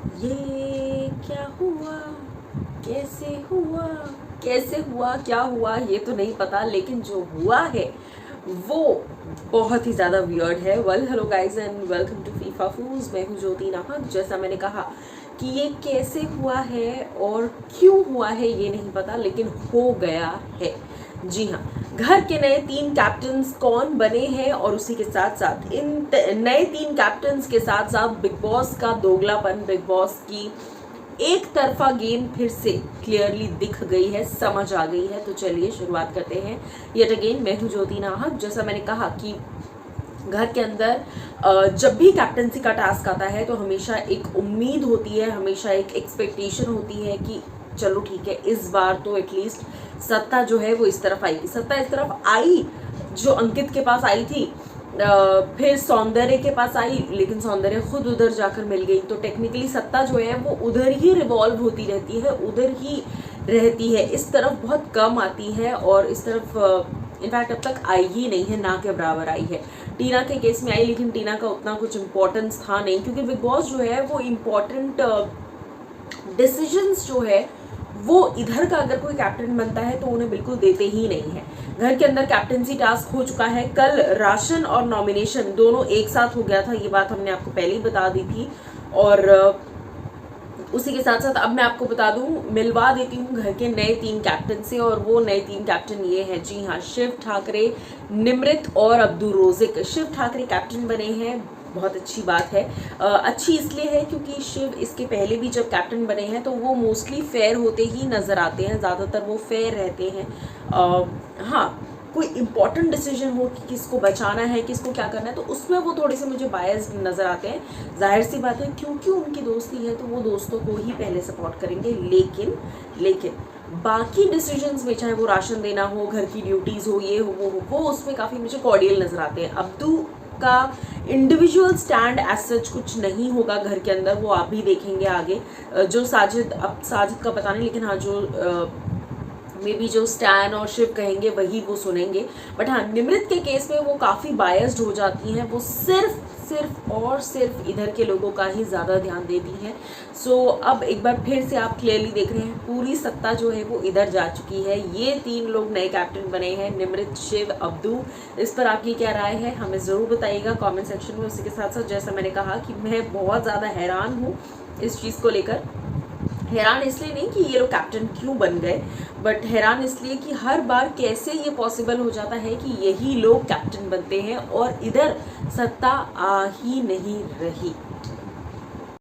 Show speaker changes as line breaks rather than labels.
ये क्या हुआ, कैसे हुआ, कैसे हुआ, क्या हुआ ये तो नहीं पता, लेकिन जो हुआ है वो बहुत ही ज़्यादा वियर्ड है। Well hello guys and welcome to FIFA Fooz. मैं हूँ ज्योति नाहक। जैसा मैंने कहा कि ये कैसे हुआ है और क्यों हुआ है ये नहीं पता, लेकिन हो गया है। जी हाँ, घर के नए 3 कैप्टन्स कौन बने हैं और उसी के साथ साथ इन नए 3 कैप्टन्स के साथ साथ बिग बॉस का दोगलापन, बिग बॉस की एक तरफा गेम फिर से क्लियरली दिख गई है, समझ आ गई है। तो चलिए शुरुआत करते हैं। येट अगेन मैं हूँ ज्योति नाहक। जैसा मैंने कहा कि घर के अंदर जब भी कैप्टनसी का टास्क आता है तो हमेशा एक उम्मीद होती है, हमेशा एक एक्सपेक्टेशन होती है कि चलो ठीक है, इस बार तो एटलीस्ट सत्ता जो है वो इस तरफ आएगी। सत्ता इस तरफ आई, जो अंकित के पास आई थी, फिर सौंदर्य के पास आई, लेकिन सौंदर्य खुद उधर जाकर मिल गई। तो टेक्निकली सत्ता जो है वो उधर ही रिवॉल्व होती रहती है, उधर ही रहती है, इस तरफ बहुत कम आती है और इस तरफ इनफैक्ट अब तक आई ही नहीं है, ना के बराबर आई है। टीना के केस में आई, लेकिन टीना का उतना कुछ इम्पोर्टेंस था नहीं, क्योंकि बिग बॉस जो है वो इम्पोर्टेंट डिसीजंस जो है वो इधर का अगर कोई कैप्टन बनता है तो उन्हें बिल्कुल देते ही नहीं है। घर के अंदर कैप्टनसी टास्क हो चुका है। कल राशन और नॉमिनेशन दोनों एक साथ हो गया था, ये बात हमने आपको पहले ही बता दी थी। और उसी के साथ साथ अब मैं आपको बता दूं, मिलवा देती हूँ घर के नए 3 कैप्टन से। और वो नए 3 कैप्टन ये हैं, जी हाँ, शिव ठाकरे, निमृत और Abdu Rozik. Shiv Thackeray captain बने हैं, बहुत अच्छी बात है। अच्छी इसलिए है क्योंकि शिव इसके पहले भी जब कैप्टन बने हैं तो वो मोस्टली फेयर होते ही नज़र आते हैं, ज़्यादातर वो फेयर रहते हैं। हाँ, कोई इंपॉर्टेंट डिसीजन हो कि किसको बचाना है, किसको क्या करना है, तो उसमें वो थोड़े से मुझे बायस नज़र आते हैं। जाहिर सी बात है, क्योंकि उनकी दोस्ती है तो वो दोस्तों को ही पहले सपोर्ट करेंगे। लेकिन बाकी डिसीजंस में, चाहे वो राशन देना हो, घर की ड्यूटीज़ हो, ये हो वो उसमें काफ़ी मुझे कॉर्डियल नज़र आते हैं। अब्दू का इंडिविजुअल स्टैंड एज सच कुछ नहीं होगा घर के अंदर, वो आप भी देखेंगे आगे। जो साजिद, अब साजिद का पता नहीं, लेकिन हाँ, जो मे बी जो स्टैन और शिव कहेंगे वही वो सुनेंगे। बट हाँ, निमृत के केस में वो काफ़ी बायस्ड हो जाती हैं, वो सिर्फ इधर के लोगों का ही ज़्यादा ध्यान देती हैं। सो अब एक बार फिर से आप क्लियरली देख रहे हैं, पूरी सत्ता जो है वो इधर जा चुकी है। ये 3 लोग नए कैप्टन बने हैं, निमृत, शिव, अब्दू। इस पर आपकी क्या राय है हमें ज़रूर बताइएगा कमेंट सेक्शन में। उसी के साथ साथ जैसा मैंने कहा कि मैं बहुत ज़्यादा हैरान हूँ इस चीज़ को लेकर। हैरान इसलिए नहीं कि ये लोग कैप्टन क्यों बन गए, बट हैरान इसलिए कि हर बार कैसे ये पॉसिबल हो जाता है कि यही लोग कैप्टन बनते हैं और इधर सत्ता आ ही नहीं रही।